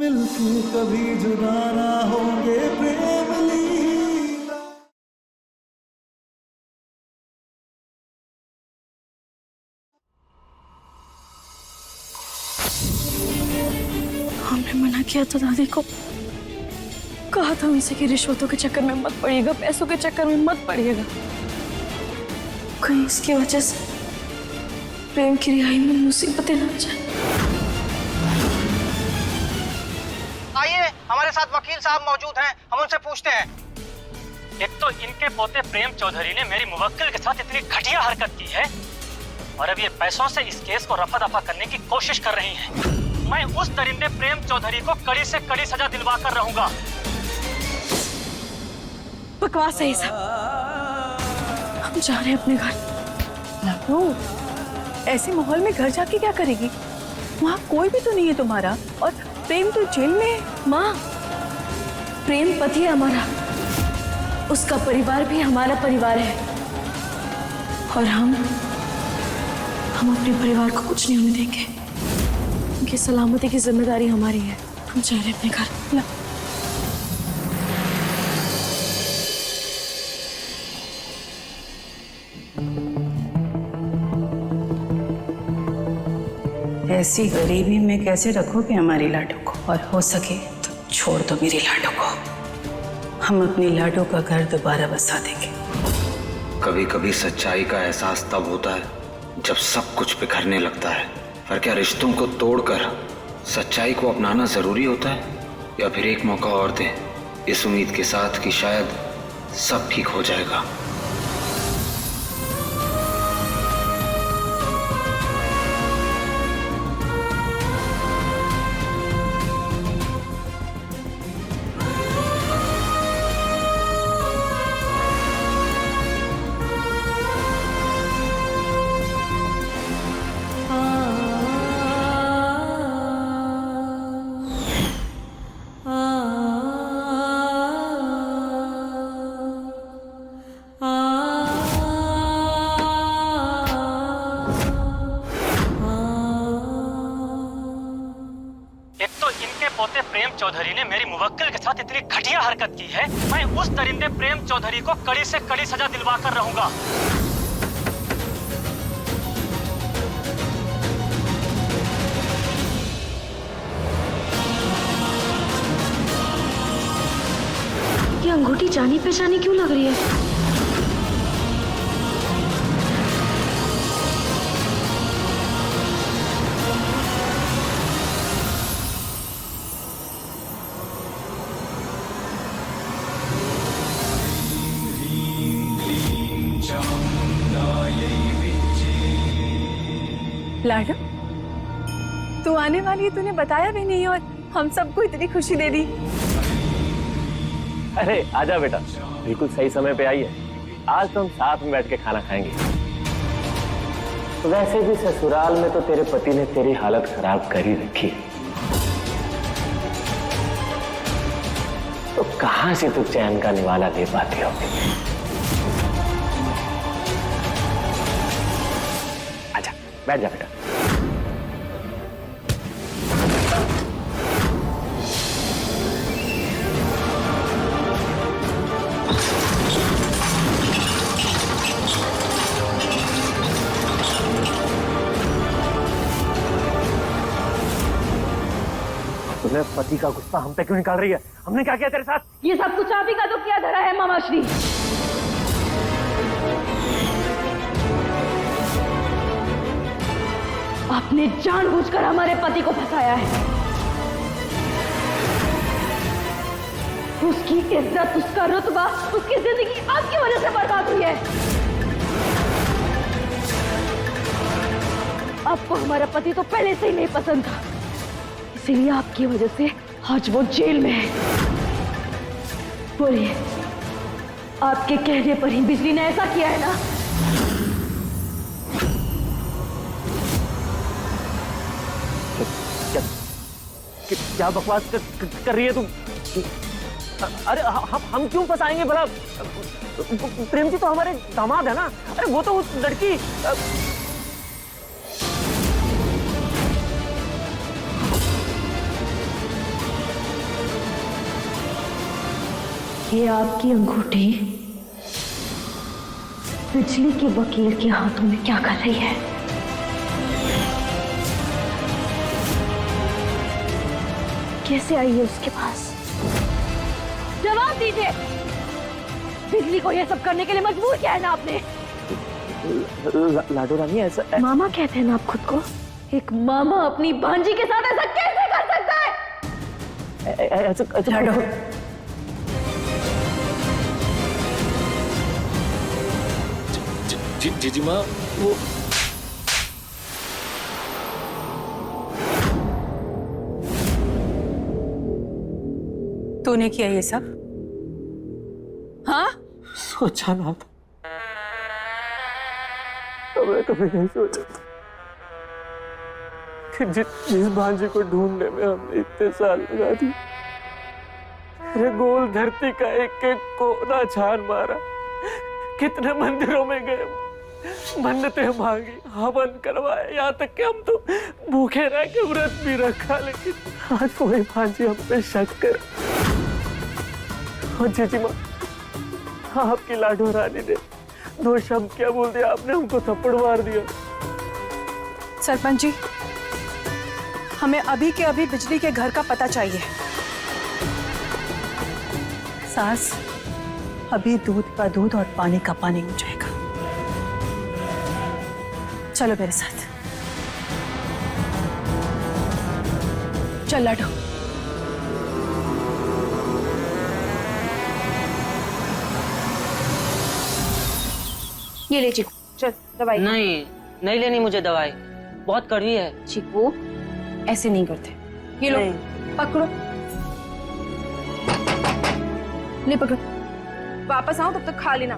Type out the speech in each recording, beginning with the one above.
मिलके कभी जुदा ना होंगे प्रेम लीला। हमने मना किया था दादी को, कहा था उनसे कि रिश्वतों के चक्कर में मत पड़िएगा, पैसों के चक्कर में मत पड़िएगा। कहीं इसकी वजह से प्रेम की रिहाई में मुसीबतें ना जाए। आइए, हमारे साथ वकील साहब मौजूद हैं, हम उनसे पूछते हैं। एक तो इनके पोते प्रेम चौधरी ने मेरी मुवक्किल के साथ इतनी घटिया हरकत की है और अब ये पैसों से इस केस को रफा दफा करने की कोशिश कर रही हैं। मैं उस दरिंदे प्रेम चौधरी को कड़ी से कड़ी सजा दिलवा कर रहूंगा। बकवास है ये सब। हम जा रहे हैं अपने घर। लाडो, ऐसे माहौल में घर जाके क्या करेगी? वहाँ कोई भी तो नहीं है तुम्हारा, और प्रेम तो जेल में है। माँ, प्रेम पति है हमारा, उसका परिवार भी हमारा परिवार है, और हम अपने परिवार को कुछ नहीं होने देंगे। उनकी सलामती की जिम्मेदारी हमारी है। हम जा रहे हैं अपने घर। ऐसी गरीबी में कैसे रखोगे हमारी लाडो को? और हो सके तो छोड़ दो मेरी लाडो को। हम अपनी लाडो का घर दोबारा बसा देंगे। कभी कभी सच्चाई का एहसास तब होता है जब सब कुछ बिखरने लगता है। पर क्या रिश्तों को तोड़कर सच्चाई को अपनाना जरूरी होता है, या फिर एक मौका और दें इस उम्मीद के साथ कि शायद सब ठीक हो जाएगा। पोते प्रेम चौधरी ने मेरी मुवक्किल के साथ इतनी घटिया हरकत की है। मैं उस दरिंदे प्रेम चौधरी को कड़ी से कड़ी सजा दिलवा कर रहूंगा। ये अंगूठी जानी पहचानी क्यों लग रही है? लाडो, तू आने वाली है, तूने बताया भी नहीं, और हम सबको इतनी खुशी दे दी। अरे आजा बेटा, बिल्कुल सही समय पे आई है। आज तो हम साथ में बैठ के खाना खाएंगे। वैसे भी ससुराल में तो तेरे पति ने तेरी हालत खराब कर ही रखी है, तो कहां से तू चैन का निवाला दे पाती हो? आजा बैठ जा बेटा। तुम्हें पति का गुस्सा हम पे क्यों निकाल रही है? हमने क्या किया तेरे साथ? ये सब कुछ आप ही का तो किया धरा है मामाश्री। आपने जानबूझकर हमारे पति को फंसाया है। उसकी इज्जत, उसका रुतबा, उसकी जिंदगी आपकी वजह से बर्बाद हुई है। आपको हमारा पति तो पहले से ही नहीं पसंद था, इसीलिए आपकी वजह से आज वो जेल में है। बोलिए, आपके कहने पर ही बिजली ने ऐसा किया है ना? क्या बकवास कर रही है तुम? अरे हम क्यों फंसाएंगे भला? प्रेम जी तो हमारे दामाद है ना। अरे वो तो उस लड़की ये आपकी अंगूठी बिजली के वकील के हाथों में क्या कर रही है? कैसे आई है उसके पास? जवाब दीजिए। बिजली को ये सब करने के लिए मजबूर किया है ना आपने? लाडो रानी ऐसा मामा कहते हैं ना आप खुद को? एक मामा अपनी भांजी के साथ ऐसा कैसे कर सकता है? ऐसा लाडो, जीजी माँ, वो तूने किया ये सब? हाँ? सोचा ना था, मैं कभी नहीं सोचा था कि जिस भांजे को ढूंढने में हमने इतने साल लगा दिए, अरे गोल धरती का एक एक कोना छान मारा, कितने मंदिरों में गए, मन्नतें मांगी, हवन करवाए, यहाँ तक कि हम तो भूखे रह के व्रत भी रखा, लेकिन आज वही भांजी हम पे शक कर। और जीजी माँ, आपकी लाडो रानी ने 2 शब्द क्या बोल दिया, आपने हमको थप्पड़ मार दिया। सरपंच जी, हमें अभी के अभी बिजली के घर का पता चाहिए। सास, अभी दूध का दूध और पानी का पानी हो जाएगा। चलो मेरे साथ। चल लाडो। ये ले चीकू, चल दवाई। नहीं लेनी मुझे दवाई, बहुत कड़वी है। चीकू, ऐसे नहीं करते। ये लो, पकड़ो। ले पकड़ो। वापस आओ तब तक खा लेना।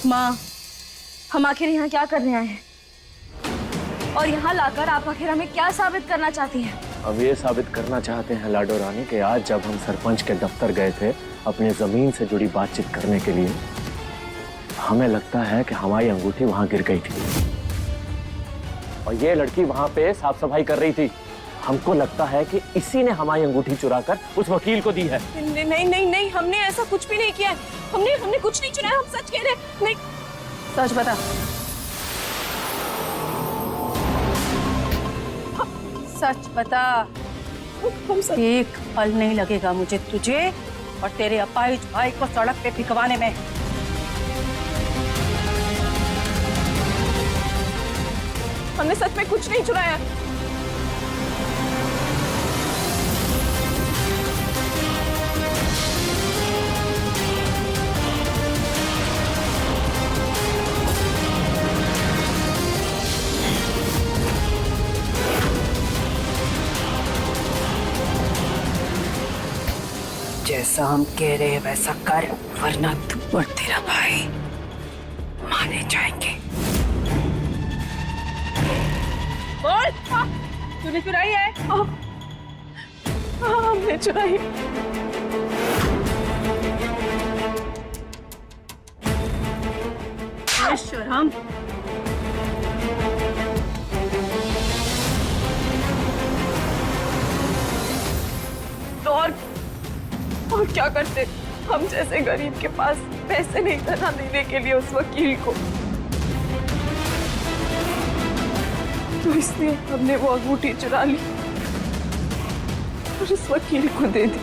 माँ, हम आखिर यहाँ क्या करने आए हैं? और यहाँ लाकर आप आखिर हमें क्या साबित करना चाहती हैं? हम ये साबित करना चाहते हैं लाडो रानी कि आज जब हम सरपंच के दफ्तर गए थे अपनी जमीन से जुड़ी बातचीत करने के लिए, हमें लगता है कि हमारी अंगूठी वहां गिर गई थी और ये लड़की वहां पे साफ सफाई कर रही थी। हमको लगता है कि इसी ने हमारी अंगूठी चुराकर उस वकील को दी है। नहीं, हमने ऐसा कुछ भी नहीं किया है। हमने कुछ नहीं चुराया, हम सच कह रहे हैं। नहीं, सच बता। सच बता। एक पल नहीं लगेगा मुझे तुझे और तेरे अपाहिज भाई को सड़क पे फिकवाने में। हमने सच में कुछ नहीं चुराया। जैसा हम कह रहे हैं वैसा कर, वरना तू और तेरा भाई मारे जाएंगे। बोल, तूने चुराई है? हमने चुराई। शर्म। तो और क्या करते? हम जैसे गरीब के पास पैसे नहीं था ना देने के लिए उस वकील को, तो इसलिए हमने वो अंगूठी चुरा ली और उस वकील को दे दी।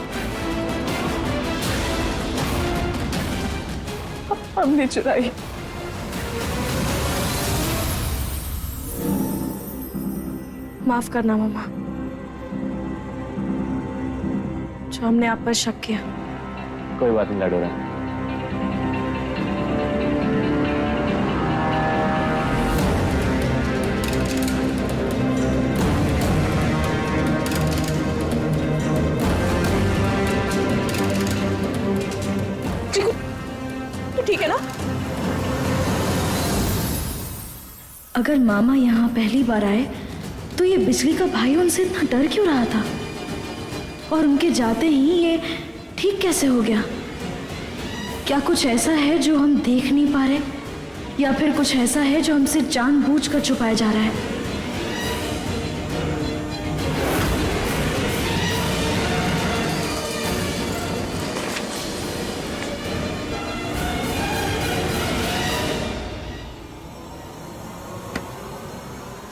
हमने चुराई। माफ करना मामा, जो हमने आप पर शक किया। कोई बात नहीं लाडो रानी। अगर मामा यहाँ पहली बार आए तो ये बिजली का भाई उनसे इतना डर क्यों रहा था? और उनके जाते ही ये ठीक कैसे हो गया? क्या कुछ ऐसा है जो हम देख नहीं पा रहे, या फिर कुछ ऐसा है जो हमसे जानबूझकर छुपाया जा रहा है?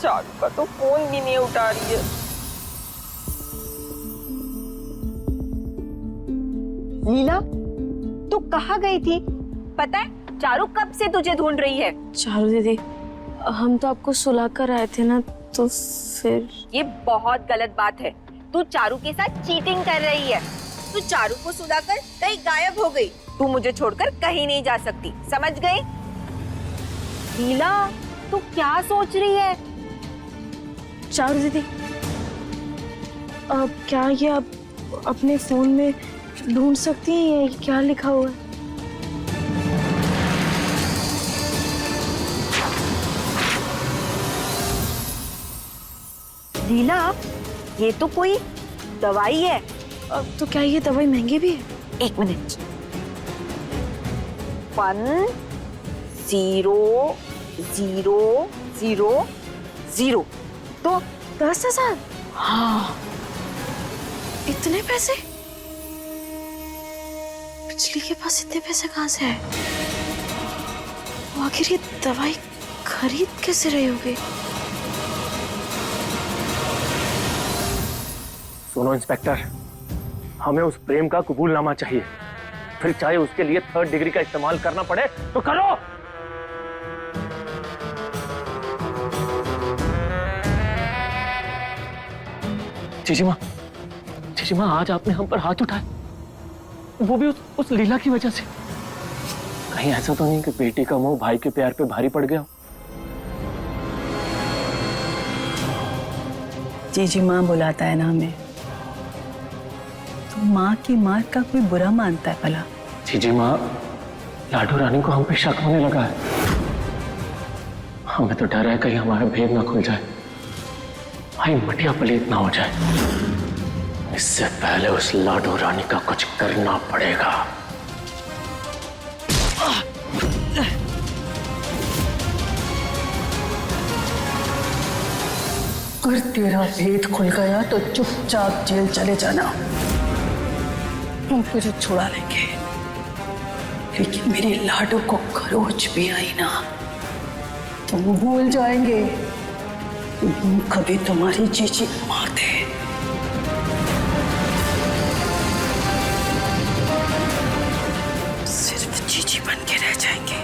चारू का तो फोन भी नहीं उठा रही है। लीला, तू कहाँ गई थी? पता है चारू कब से तुझे ढूंढ रही है। चारू दीदी, हम तो आपको सुला कर आए थे ना, तो फिर ये बहुत गलत बात है। तू चारू के साथ चीटिंग कर रही है। तू चारू को सुलाकर कहीं गायब हो गई। तू मुझे छोड़कर कहीं नहीं जा सकती, समझ गई? लीला, तू क्या सोच रही है? चारू दीदी, अब क्या ये आप अपने फोन में ढूंढ सकती हैं ये क्या लिखा हुआ है? लीला, ये तो कोई दवाई है। अब तो क्या ये दवाई महंगी भी है? एक मिनट। 1 0 0 0 0 तो 10,000? हाँ, इतने पैसे? बिजली के पास इतने पैसे कहाँ से है? वो आखिर ये दवाई खरीद कैसे रही होगी? सुनो इंस्पेक्टर, हमें उस प्रेम का कबूलनामा चाहिए, फिर चाहे उसके लिए 3rd डिग्री का इस्तेमाल करना पड़े तो करो। जीजी माँ, आज आपने हम पर हाथ उठाए, वो भी उस लीला की वजह से। कहीं ऐसा तो नहीं कि बेटी का मुंह भाई के प्यार पे भारी पड़ गया? जीजी माँ बुलाता है ना हमें, तो माँ की मार का कोई बुरा मानता है भला? जीजी माँ, लाडू रानी को हम पे शक होने लगा है। हमें तो डर है कहीं हमारा भेद ना खुल जाए, भाई मटिया पलीत ना हो जाए। इससे पहले उस लाडू रानी का कुछ करना पड़ेगा। अगर तेरा भेद खुल गया तो चुपचाप जेल चले जाना, हम तुझे छुड़ा लेंगे। लेकिन मेरे लाडू को खरोच भी आई ना तो वो भूल जाएंगे कभी तुम्हारी जीजी मार दे। सिर्फ जीजी बन के रह जाएंगे।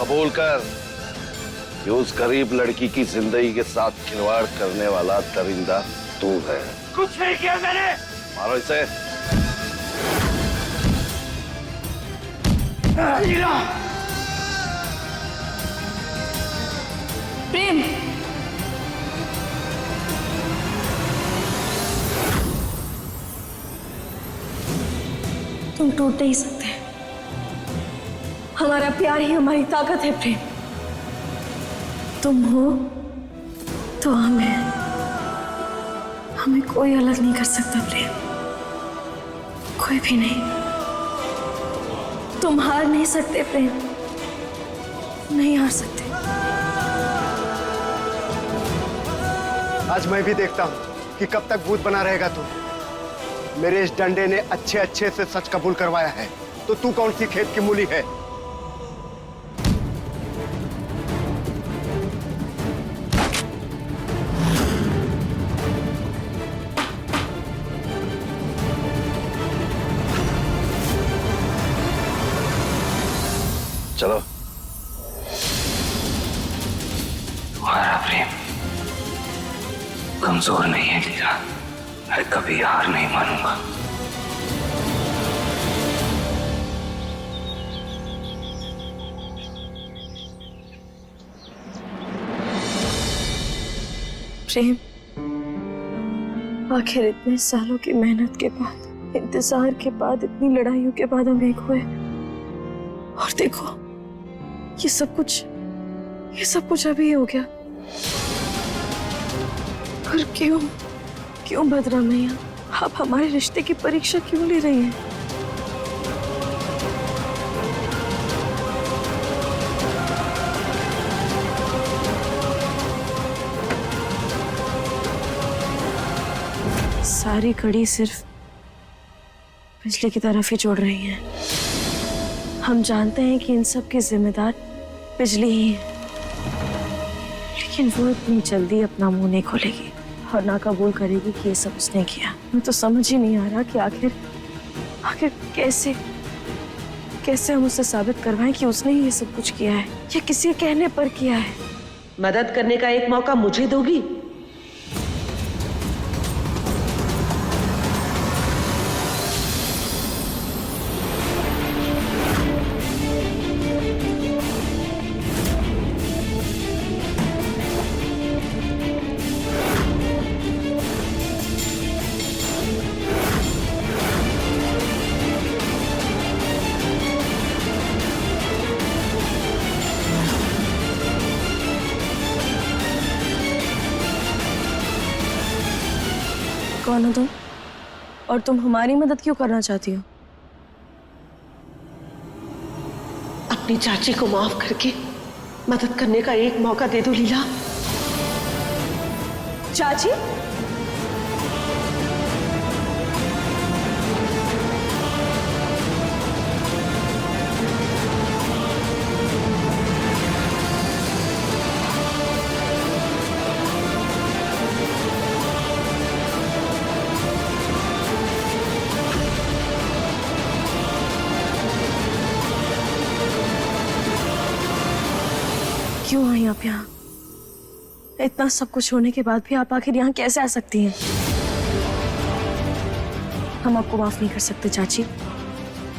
कबूल कर कि उस गरीब लड़की की जिंदगी के साथ खिलवाड़ करने वाला दरिंदा तू है। कुछ नहीं किया मैंने। मारो इसे। प्रेम, तुम टूट नहीं सकते। हमारा प्यार ही हमारी ताकत है प्रेम। तुम हो तो हमें कोई अलग नहीं कर सकता प्रेम, कोई भी नहीं। तुम हार नहीं सकते प्रेम, नहीं हार सकते। आज मैं भी देखता हूँ कि कब तक भूत बना रहेगा तू। मेरे इस डंडे ने अच्छे अच्छे से सच कबूल करवाया है, तो तू कौन सी खेत की मूली है? चलो। तुम्हारा प्रेम कमजोर नहीं है लीला, मैं कभी हार नहीं मानूंगा। प्रेम, आखिर इतने सालों की मेहनत के बाद, इंतजार के बाद, इतनी लड़ाइयों के बाद हम एक हुए। और देखो, ये सब कुछ अभी हो गया। और क्यों भद्रा मैया, आप हमारे रिश्ते की परीक्षा क्यों ले रही हैं? सारी कड़ी सिर्फ बिजली की तरफ ही जोड़ रही हैं। हम जानते हैं कि इन सब की जिम्मेदार बिजली ही है, लेकिन वो इतनी जल्दी अपना मुंह नहीं खोलेगी और ना कबूल करेगी कि ये सब उसने किया। मुझे तो समझ ही नहीं आ रहा कि आखिर कैसे हम उसे साबित करवाएं कि उसने ही ये सब कुछ किया है या किसी के कहने पर किया है। मदद करने का एक मौका मुझे दोगी? कौन हो तुम? और तुम हमारी मदद क्यों करना चाहती हो? अपनी चाची को माफ करके मदद करने का एक मौका दे दो लीला। चाची? क्यों आई आप यहाँ? इतना सब कुछ होने के बाद भी आप आखिर यहाँ कैसे आ सकती हैं? हम आपको माफ नहीं कर सकते चाची,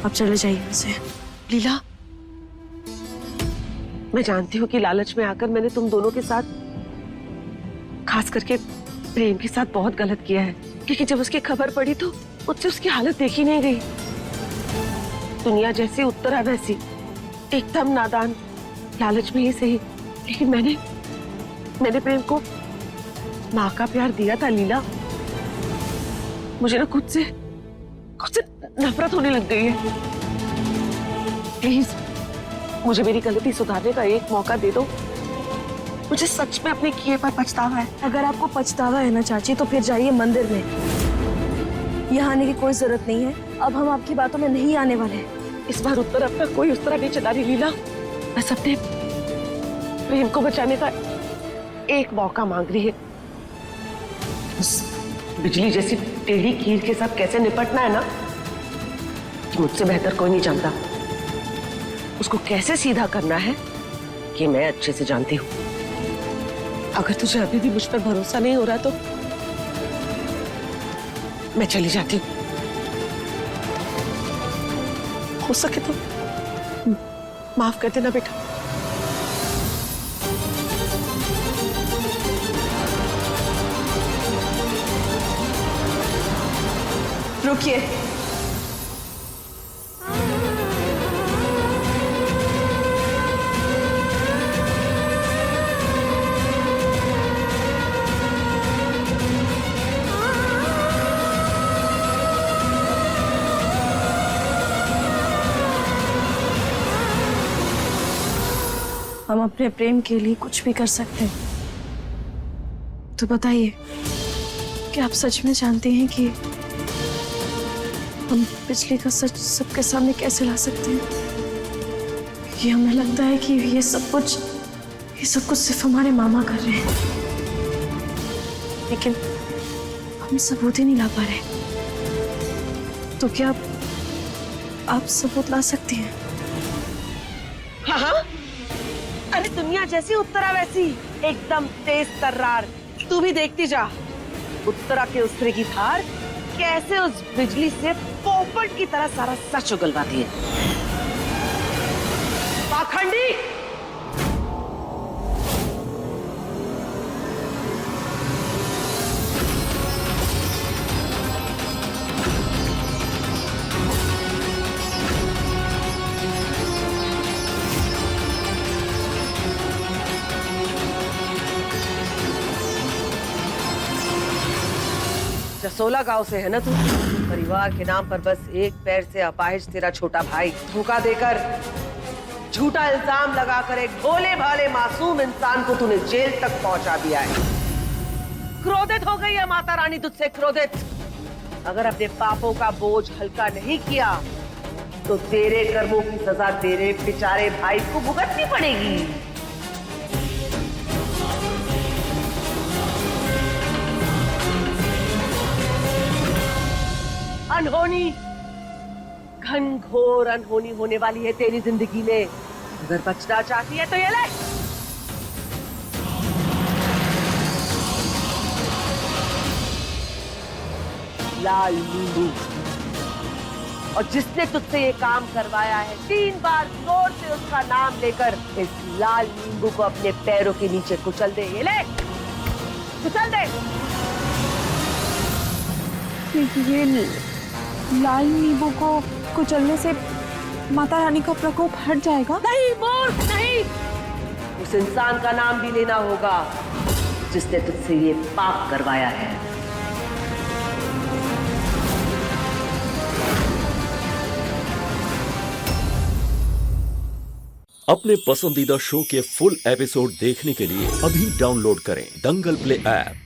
आप चले जाइए यहाँ से। लीला, मैं जानती हूँ कि लालच में आकर मैंने तुम दोनों के साथ, खास करके प्रेम के साथ बहुत गलत किया है, क्योंकि जब उसकी खबर पड़ी तो मुझसे उसकी हालत देखी नहीं गई। दुनिया जैसी उत्तरा वैसी, एकदम नादान, लालच में ही सही, लेकिन मैंने प्रेम को माँ का प्यार दिया था लीला। मुझे ना खुद से नफरत होने लग गई है। प्लीज मुझे मेरी गलती सुधारने का एक मौका दे दो। मुझे सच में अपने किए पर पछतावा है। अगर आपको पछतावा है ना चाची, तो फिर जाइए मंदिर में। यहाँ आने की कोई जरूरत नहीं है। अब हम आपकी बातों में नहीं आने वाले। इस बार उत्तर अपना कोई उस तरह नहीं चला रही लीला। बस अपने प्रेम को बचाने का एक मौका मांग रही है। उस बिजली जैसी टेढ़ी कील के साथ कैसे निपटना है ना, मुझसे बेहतर कोई नहीं जानता। उसको कैसे सीधा करना है ये मैं अच्छे से जानती हूँ। अगर तुझे अभी भी मुझ पर भरोसा नहीं हो रहा तो मैं चली जाती हूँ। हो सके तो माफ कर देना बेटा। रुकिए। हम अपने प्रेम के लिए कुछ भी कर सकते हैं। तो बताइए, क्या आप सच में जानते हैं कि हम बिजली का सच सबके सामने कैसे ला सकते हैं? क्योंकि हमें लगता है कि ये सब कुछ सिर्फ हमारे मामा कर रहे हैं, लेकिन हम सबूत ही नहीं ला पा रहे। तो क्या आप सबूत ला सकती हैं? हाँ हाँ, अरे दुनिया जैसी उत्तरा वैसी, एकदम तेज तर्रार। तू भी देखती जा, उत्तरा के उस तरह की धार कैसे उस बिजली से पोपट की तरह सारा सच उगलवाती है। पाखंडी! परसोला गांव से है ना तू? परिवार के नाम पर बस एक पैर से अपाहिज तेरा छोटा भाई धोखा देकर, झूठा इल्जाम लगाकर एक भोले भाले मासूम इंसान को तूने जेल तक पहुंचा दिया है। क्रोधित हो गई है माता रानी तुझसे, क्रोधित। अगर अपने पापों का बोझ हल्का नहीं किया तो तेरे कर्मों की सजा तेरे बेचारे भाई को भुगतनी पड़ेगी। अनहोनी, घनघोर अनहोनी होने वाली है तेरी जिंदगी में। अगर बचना चाहती है तो ये ले, लाल नींबू। और जिसने तुझसे ये काम करवाया है 3 बार जोर से उसका नाम लेकर इस लाल नींबू को अपने पैरों के नीचे कुचल दे। ये ले, कुचल दे। ये लाल नींबू को कुचलने से माता रानी का प्रकोप हट जाएगा? नहीं मूर्ख, नहीं। उस इंसान का नाम भी लेना होगा जिसने तुझसे ये पाप करवाया है। अपने पसंदीदा शो के फुल एपिसोड देखने के लिए अभी डाउनलोड करें दंगल प्ले ऐप।